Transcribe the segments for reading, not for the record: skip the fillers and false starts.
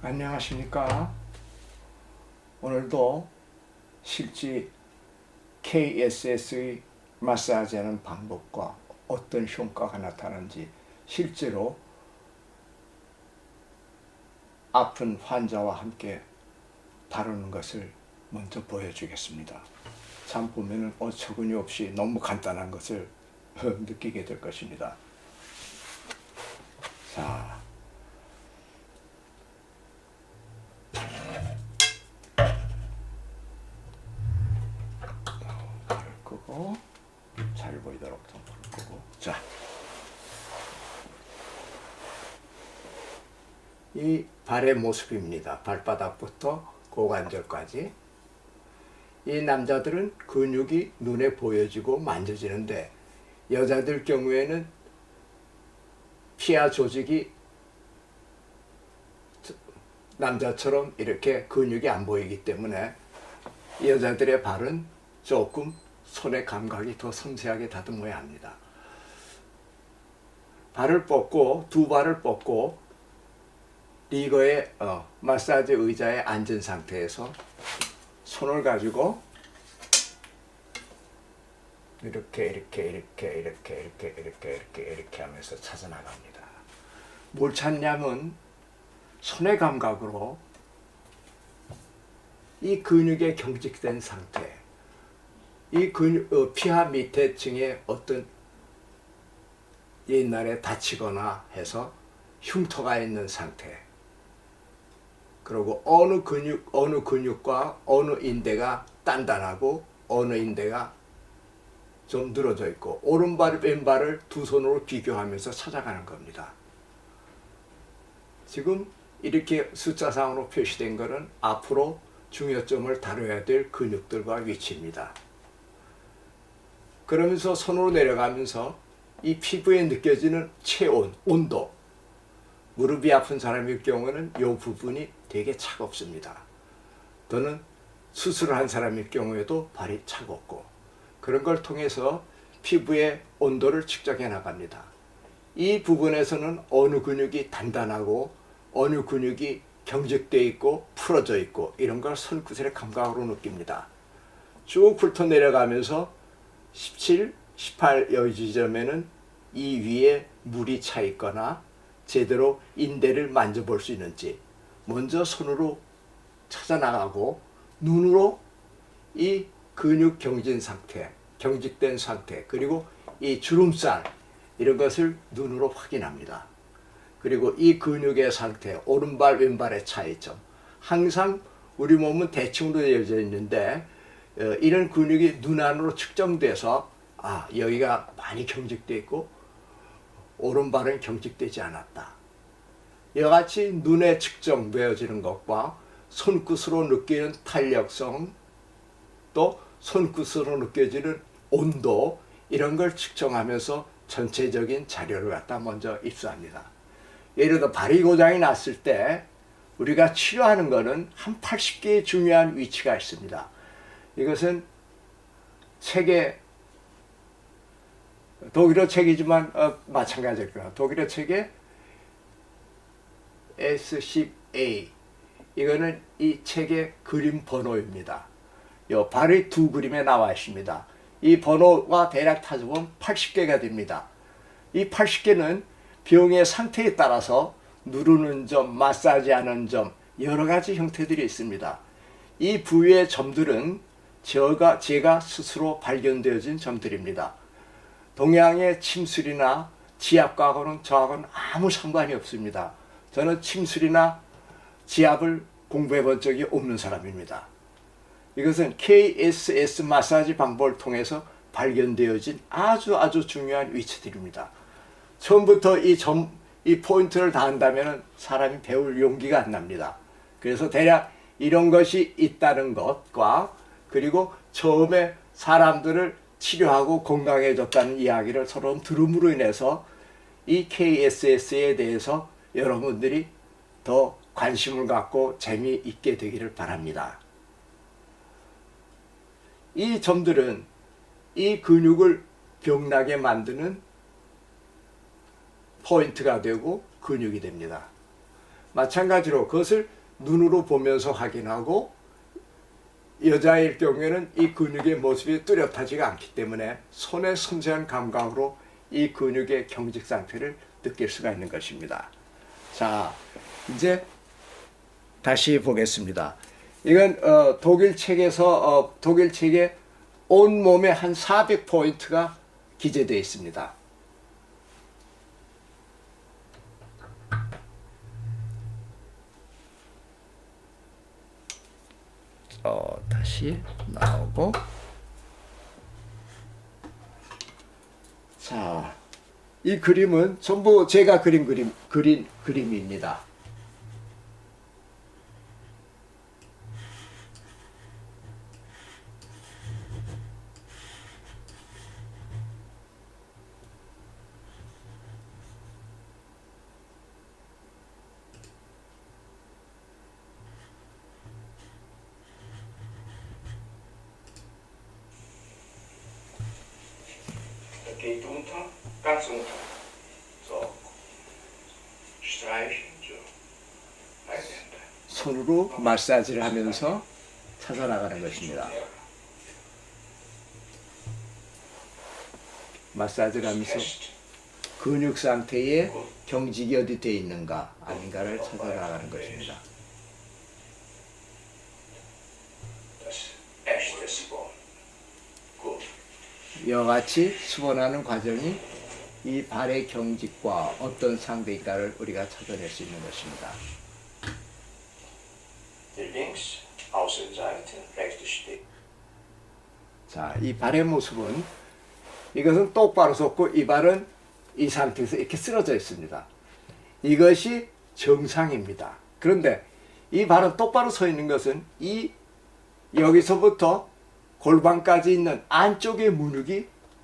안녕하십니까. 오늘도 실제 KSS의 마사지하는 방법과 어떤 효과가 나타나는지 실제로 아픈 환자와 함께 다루는 것을 먼저 보여주겠습니다. 참 보면은 어처구니 없이 너무 간단한 것을 느끼게 될 것입니다. 자, 불을 끄고 잘 보이도록 좀 불을 끄고. 자, 이 발의 모습입니다. 발바닥부터 고관절까지. 이 남자들은 근육이 눈에 보여지고 만져지는데 여자들 경우에는 피하 조직이 남자처럼 이렇게 근육이 안 보이기 때문에 여자들의 발은 조금 손의 감각이 더 섬세하게 다듬어야 합니다. 발을 뻗고 두 발을 뻗고 리거의 마사지 의자에 앉은 상태에서 손을 가지고 이렇게 하면서 찾아 나갑니다. 뭘 찾냐면 손의 감각으로 이 근육의 경직된 상태, 이 근육 피하 밑에 층에 어떤 옛날에 다치거나 해서 흉터가 있는 상태, 그리고 어느 근육과 어느 인대가 단단하고 어느 인대가 좀 늘어져 있고 오른발 왼발을 두 손으로 비교하면서 찾아가는 겁니다. 지금 이렇게 숫자상으로 표시된 것은 앞으로 중요점을 다뤄야 될 근육들과 위치입니다. 그러면서 손으로 내려가면서 이 피부에 느껴지는 체온, 온도, 무릎이 아픈 사람일 경우는 이 부분이 되게 차갑습니다. 또는 수술을 한 사람일 경우에도 발이 차갑고 그런 걸 통해서 피부의 온도를 측정해 나갑니다. 이 부분에서는 어느 근육이 단단하고 어느 근육이 경직되어 있고 풀어져 있고 이런 걸 손끝의 감각으로 느낍니다. 쭉 훑어 내려가면서 17, 18 여기 지점에는 이 위에 물이 차 있거나 제대로 인대를 만져볼 수 있는지 먼저 손으로 찾아 나가고 눈으로 이 근육 경진 상태, 경직된 상태, 그리고 이 주름살 이런 것을 눈으로 확인합니다. 그리고 이 근육의 상태, 오른발 왼발의 차이점. 항상 우리 몸은 대칭으로 되어져 있는데 이런 근육이 눈 안으로 측정돼서 여기가 많이 경직되어 있고 오른발은 경직되지 않았다. 이와 같이 눈에 측정되어지는 것과 손끝으로 느끼는 탄력성, 또 손끝으로 느껴지는 온도 이런 걸 측정하면서 전체적인 자료를 갖다 먼저 입수합니다. 예를 들어 발이 고장이 났을 때 우리가 치료하는 것은 한 80개의 중요한 위치가 있습니다. 이것은 책에 독일어 책이지만 마찬가지일 거야. 독일어 책에 S10A 이거는 이 책의 그림 번호입니다. 요 발의 두 그림에 나와 있습니다. 이 번호가 대략 타집으면 80개가 됩니다. 이 80개는 병의 상태에 따라서 누르는 점, 마사지하는 점 여러 가지 형태들이 있습니다. 이 부위의 점들은 제가 스스로 발견되어진 점들입니다. 동양의 침술이나 지압과는 저하고는 아무 상관이 없습니다. 저는 침술이나 지압을 공부해 본 적이 없는 사람입니다. 이것은 KSS 마사지 방법을 통해서 발견되어진 아주 중요한 위치들입니다. 처음부터 이 포인트를 다 한다면 사람이 배울 용기가 안 납니다. 그래서 대략 이런 것이 있다는 것과 그리고 처음에 사람들을 치료하고 건강해졌다는 이야기를 서로 들음으로 인해서 이 KSS에 대해서 여러분들이 더 관심을 갖고 재미있게 되기를 바랍니다. 이 점들은 이 근육을 병나게 만드는 포인트가 되고 근육이 됩니다. 마찬가지로 그것을 눈으로 보면서 확인하고, 여자일 경우에는 이 근육의 모습이 뚜렷하지가 않기 때문에 손의 섬세한 감각으로 이 근육의 경직 상태를 느낄 수가 있는 것입니다. 자, 이제 다시 보겠습니다. 이건 독일 책에 온몸에 한 400포인트가 기재되어 있습니다. 다시 나오고, 자, 이 그림은 전부 제가 그린 그림입니다. geht unter, ganz unter. So. Streichen, so. Einhände. 손으로 마사지를 하면서 찾아나가는 것입니다. 마사지를 하면서 근육 상태에 경직이 어디 되어 있는가 아닌가를 찾아나가는 것입니다. Das echte Spon. Gut. 이와 같이 수본하는 과정이 이 발의 경직과 어떤 상대인가를 우리가 찾아낼 수 있는 것입니다. Die links Außenseite, rechte Steg. 자, 이 발의 모습은, 이것은 똑바로 섰고 이 발은 이 상태에서 이렇게 쓰러져 있습니다. 이것이 정상입니다. 그런데 이 발은 똑바로 서 있는 것은 이 여기서부터 골반까지 있는 안쪽의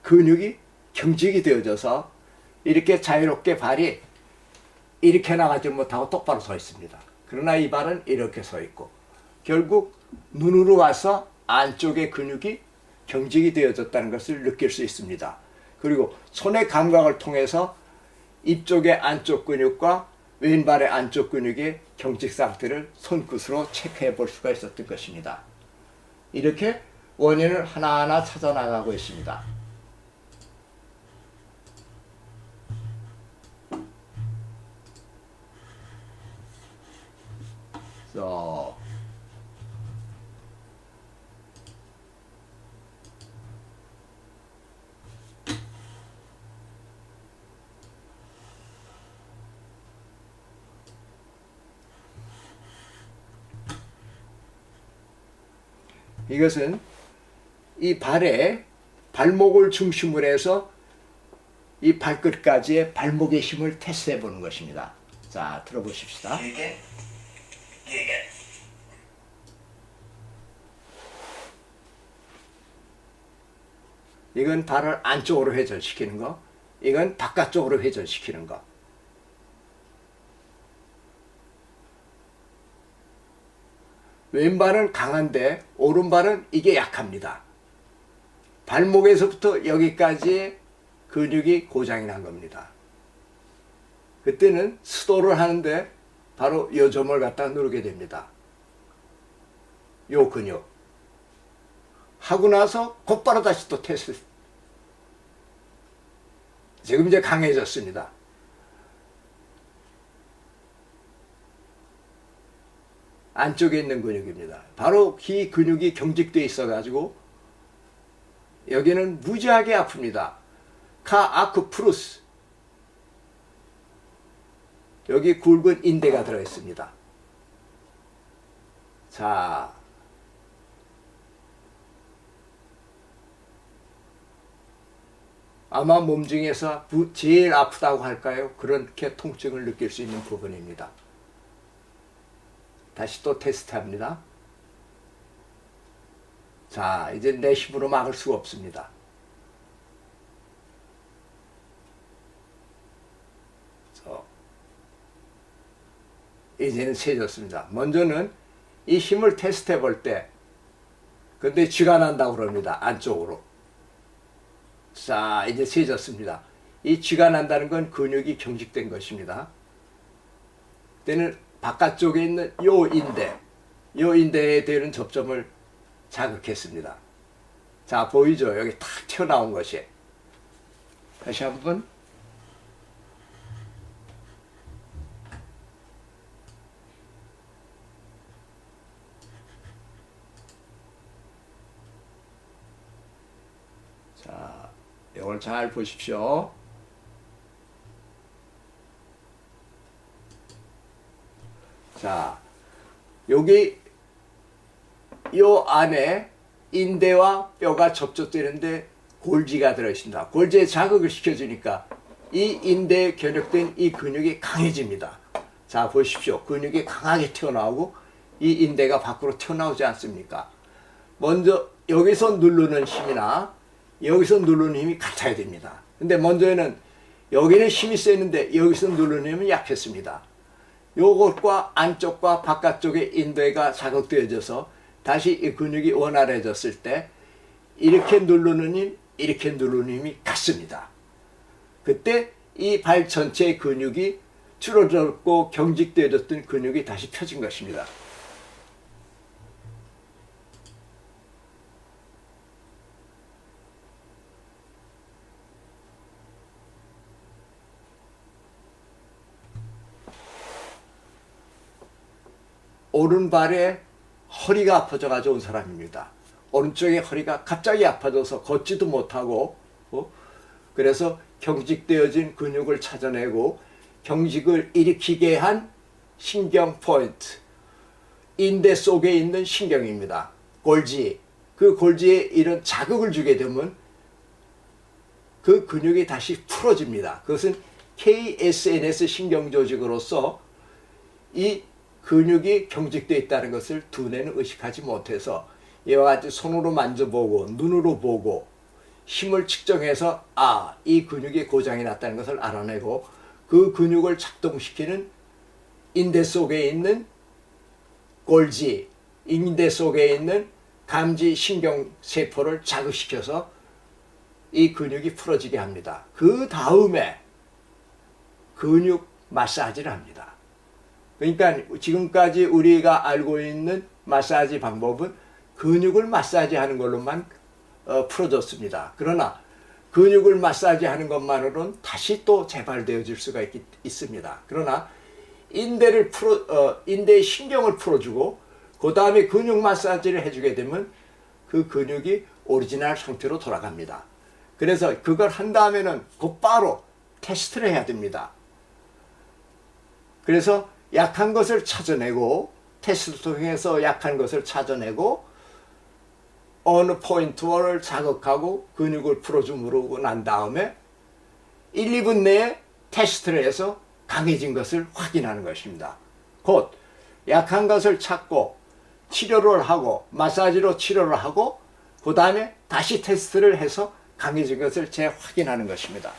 근육이 경직이 되어져서 이렇게 자유롭게 발이 이렇게 나가지 못하고 똑바로 서 있습니다. 그러나 이 발은 이렇게 서 있고, 결국 눈으로 와서 안쪽의 근육이 경직이 되어졌다는 것을 느낄 수 있습니다. 그리고 손의 감각을 통해서 이쪽의 안쪽 근육과 왼발의 안쪽 근육의 경직 상태를 손끝으로 체크해 볼 수가 있었던 것입니다. 이렇게 원인을 하나하나 찾아 나가고 있습니다. 이것은 이 발목을 중심으로 해서 이 발끝까지의 발목의 힘을 테스트해 보는 것입니다. 자, 들어보십시다. Gegen, gegen. 이건 발을 안쪽으로 회전시키는 거, 이건 바깥쪽으로 회전시키는 거. 왼발은 강한데 오른발은 이게 약합니다. 발목에서부터 여기까지의 근육이 고장이 난 겁니다. 그때는 수도를 하는데 바로 이 점을 갖다 누르게 됩니다. 요 근육. 하고 나서 곧바로 다시 또 테스트. 지금 이제 강해졌습니다. 안쪽에 있는 근육입니다. 바로 이 근육이 경직되어 있어가지고 여기는 무지하게 아픕니다. 카 아크 프루스. 여기 굵은 인대가 들어있습니다. 자, 아마 몸 중에서 제일 아프다고 할까요? 그렇게 통증을 느낄 수 있는 부분입니다. 다시 또 테스트합니다. 자, 이제 내 힘으로 막을 수가 없습니다. 이제는 세졌습니다. 먼저는 이 힘을 테스트해 볼 때, 근데 쥐가 난다고 그럽니다. 안쪽으로. 자, 이제 세졌습니다. 이 쥐가 난다는 건 근육이 경직된 것입니다. 때는 바깥쪽에 있는 요 인대에 대한 접점을 자극했습니다. 자, 보이죠? 여기 탁 튀어나온 것이. 다시 한번. 자, 이걸 잘 보십시오. 자, 여기 요 안에 인대와 뼈가 접촉되는데 골지가 들어있습니다. 골지에 자극을 시켜주니까 이 인대에 견역된 이 근육이 강해집니다. 자, 보십시오. 근육이 강하게 튀어나오고 이 인대가 밖으로 튀어나오지 않습니까? 먼저 여기서 누르는 힘이나 여기서 누르는 힘이 같아야 됩니다. 근데 먼저는 여기는 힘이 세는데 여기서 누르는 힘은 약했습니다. 요것과 안쪽과 바깥쪽의 인대가 자극되어져서 다시 이 근육이 원활해졌을 때 이렇게 누르는 힘, 이렇게 누르는 힘이 같습니다. 그때 이 발 전체의 근육이 줄어들었고 경직되어졌던 근육이 다시 펴진 것입니다. 오른발에 허리가 아파져가지고 온 사람입니다. 오른쪽에 허리가 갑자기 아파져서 걷지도 못하고 그래서 경직되어진 근육을 찾아내고 경직을 일으키게 한 신경 포인트, 인대 속에 있는 신경입니다. 골지. 그 골지에 이런 자극을 주게 되면 그 근육이 다시 풀어집니다. 그것은 KSNS 신경조직으로서 이 근육이 경직되어 있다는 것을 두뇌는 의식하지 못해서 이와 같이 손으로 만져보고 눈으로 보고 힘을 측정해서 이 근육이 고장이 났다는 것을 알아내고 그 근육을 작동시키는 인대 속에 있는 골지, 인대 속에 있는 감지 신경세포를 자극시켜서 이 근육이 풀어지게 합니다. 그 다음에 근육 마사지를 합니다. 그러니까 지금까지 우리가 알고 있는 마사지 방법은 근육을 마사지하는 걸로만 풀어졌습니다. 그러나 근육을 마사지하는 것만으로는 다시 또 재발되어질 수가 있습니다. 그러나 인대의 신경을 풀어주고 그 다음에 근육 마사지를 해주게 되면 그 근육이 오리지널 상태로 돌아갑니다. 그래서 그걸 한 다음에는 곧바로 테스트를 해야 됩니다. 그래서 약한 것을 찾아내고 테스트 통해서 약한 것을 찾아내고 어느 포인트를 자극하고 근육을 풀어주고 난 다음에 1, 2분 내에 테스트를 해서 강해진 것을 확인하는 것입니다. 곧 약한 것을 찾고 치료를 하고 마사지로 치료를 하고 그 다음에 다시 테스트를 해서 강해진 것을 재확인하는 것입니다.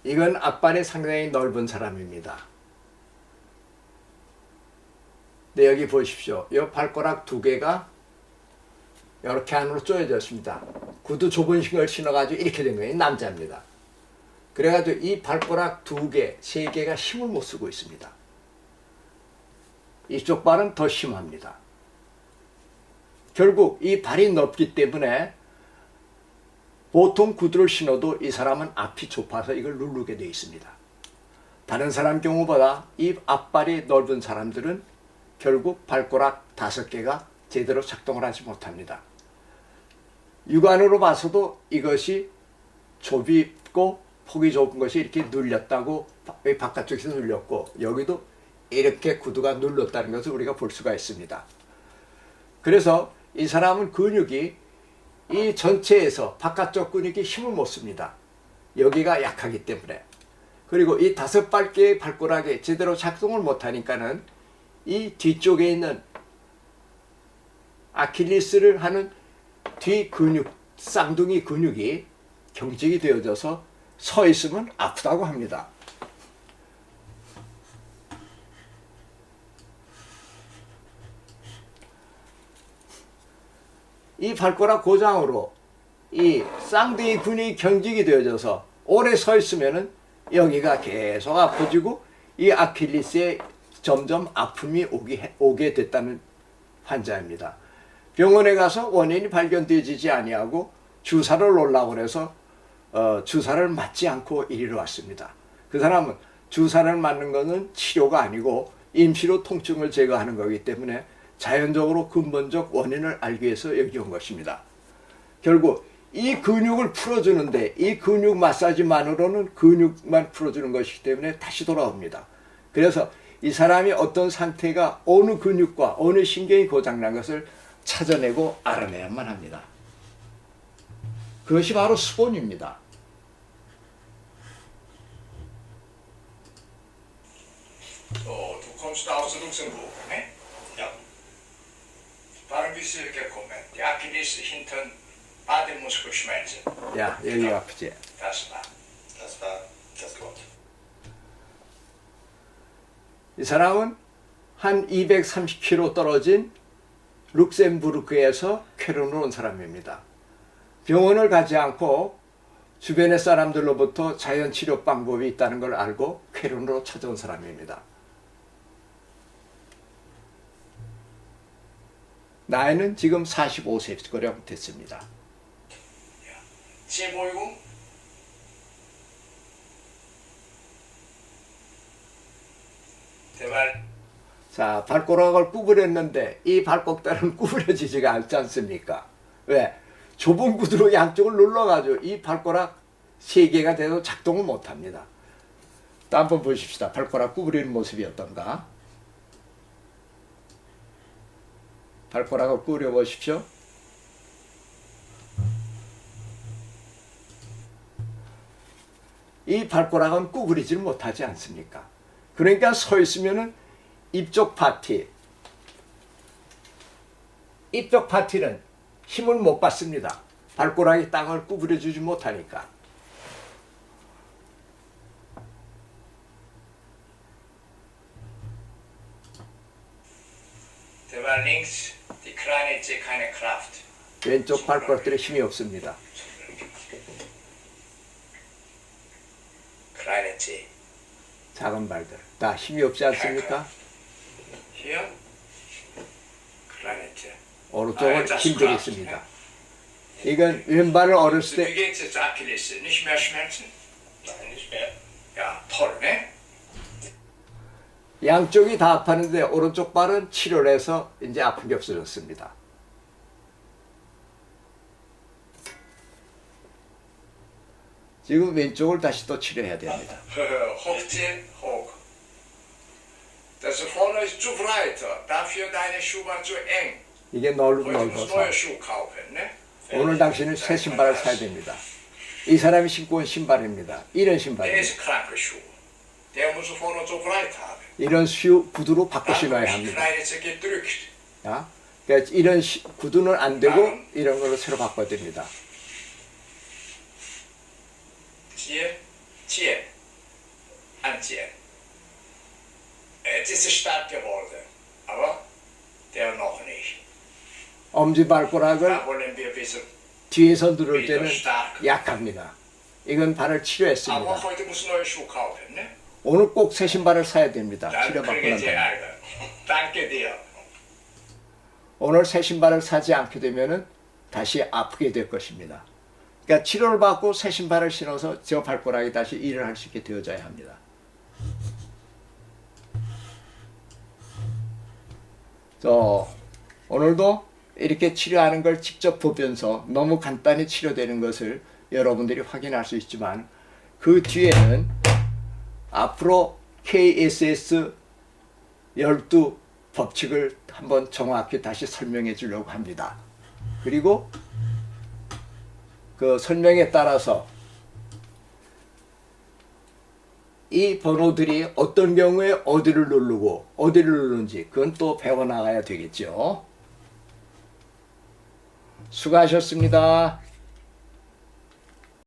이건 앞발이 상당히 넓은 사람입니다. 네, 여기 보십시오. 이 발가락 두 개가 이렇게 안으로 조여졌습니다. 구두 좁은 걸 신어가지고 이렇게 된 거예요. 남자입니다. 그래가지고 이 발가락 두 개, 세 개가 힘을 못 쓰고 있습니다. 이쪽 발은 더 심합니다. 결국 이 발이 넓기 때문에 보통 구두를 신어도 이 사람은 앞이 좁아서 이걸 누르게 되어 있습니다. 다른 사람 경우보다 이 앞발이 넓은 사람들은 결국 발가락 5개가 제대로 작동을 하지 못합니다. 육안으로 봐서도 이것이 좁고 폭이 좁은 것이 이렇게 눌렸다고 바깥쪽에서 눌렸고 여기도 이렇게 구두가 눌렀다는 것을 우리가 볼 수가 있습니다. 그래서 이 사람은 근육이 이 전체에서 바깥쪽 근육이 힘을 못 씁니다. 여기가 약하기 때문에. 그리고 이 5발개의 발가락이 제대로 작동을 못하니까는 이 뒤쪽에 있는 아킬레스를 하는 뒤 근육, 쌍둥이 근육이 경직이 되어져서 서 있으면 아프다고 합니다. 이 발가락 고장으로 이 쌍둥이 근육이 경직이 되어져서 오래 서 있으면은 여기가 계속 아파지고 이 아킬레스에 점점 아픔이 오게 됐다는 환자입니다. 병원에 가서 원인이 발견되지 아니하고 주사를 놓으려고 그래서 주사를 맞지 않고 이리로 왔습니다. 그 사람은 주사를 맞는 것은 치료가 아니고 임시로 통증을 제거하는 거기 때문에 자연적으로 근본적 원인을 알기 위해서 여기 온 것입니다. 결국 이 근육을 풀어주는데 이 근육 마사지만으로는 근육만 풀어주는 것이기 때문에 다시 돌아옵니다. 그래서 이 사람이 어떤 상태가 어느 근육과 어느 신경이 고장난 것을 찾아내고 알아내야만 합니다. 그것이 바로 수본입니다. So, du kommst aus Luxemburg, ne? Ja. Warum bist du gekommen? Die Achilles hinten Bademuskelschmerzen. 야, 여기가 아프지? Das war das Grund. 이 사람은 한 230km 떨어진 룩셈부르크에서 쾌른으로 온 사람입니다. 병원을 가지 않고 주변의 사람들로부터 자연치료 방법이 있다는 걸 알고 쾌른으로 찾아온 사람입니다. 나이는 지금 45세가량 됐습니다. Zieh Beugung. 대발. 자, 발가락을 구부렸는데 이 발꼭다리는 구부려지지가 않지 않습니까? 왜? 좁은 구두로 양쪽을 눌러가지고 이 발가락 3개가 돼도 작동을 못합니다. 또 한번 보십시다. 발가락 구부리는 모습이 어떤가? 발가락을 구부려 보십시오. 이 발가락은 구부리질 못하지 않습니까? 그러니까 서 있으면은 이쪽 파티는 힘을 못 받습니다. 발가락이 땅을 구부려 주지 못하니까. 대발 links, die kleine Zeh keine Kraft. 왼쪽 발가락들에 힘이 없습니다. Kleine Zeh. 작은 발들 다 힘이 없지 않습니까? Hier. Kleine Zeh. 오른쪽은 힘들이 있습니다. 이건 왼발을 어렸을 Wie 때 geht's jetzt Achilles? Nicht mehr Schmerzen? Nein, nicht mehr. Ja, toll, ne? 양쪽이 다 아팠는데 오른쪽 발은 치료를 해서 이제 아픈 게 없어졌습니다. 지금 왼쪽을 다시 또 치료해야 됩니다. Hochziehen, hoch. Das vorne ist zu breiter. Dafür deine Schuhe waren zu eng. 이게 Heute musst du 넓어서 neue Schuhe kaufen, ne? 오늘 당신은 새 신발을 사야 됩니다. 이 사람이 신고 온 신발입니다. 이런 Der 신발입니다. ist kranke Schuhe. Der muss vorne so breit haben. 이런 구두로 바꿔 Dann 신어야 ist die 합니다. kleine Zeh gedrückt. 야? 그러니까 이런 구두는 안 되고 이런 걸로 새로 바꿔야 됩니다. Ziehe, ziehe, anziehen. Jetzt ist es stark geworden, aber der noch nicht. 엄지발가락을 Da wollen wir ein bisschen. 뒤에서 누를 때는 약합니다. 이건 발을 Aber 치료했습니다. heute muss neue Schuhe kaufen, ne? 오늘 꼭 새 신발을 사야 됩니다. Dann 치료받고 kriegen 난 Sie 다음에. Ärger. Danke dir. 오늘 새 신발을 사지 않게 되면은 다시 아프게 될 것입니다. 그러니까 치료를 받고 새 신발을 신어서 저 발가락이 다시 일을 할 수 있게 되어져야 합니다. 오늘도 이렇게 치료하는 걸 직접 보면서 너무 간단히 치료되는 것을 여러분들이 확인할 수 있지만 그 뒤에는 앞으로 KSS 12 법칙을 한번 정확히 다시 설명해 주려고 합니다. 그리고 그 설명에 따라서 이 번호들이 어떤 경우에 어디를 누르고 어디를 누르는지 그건 또 배워나가야 되겠죠. 수고하셨습니다.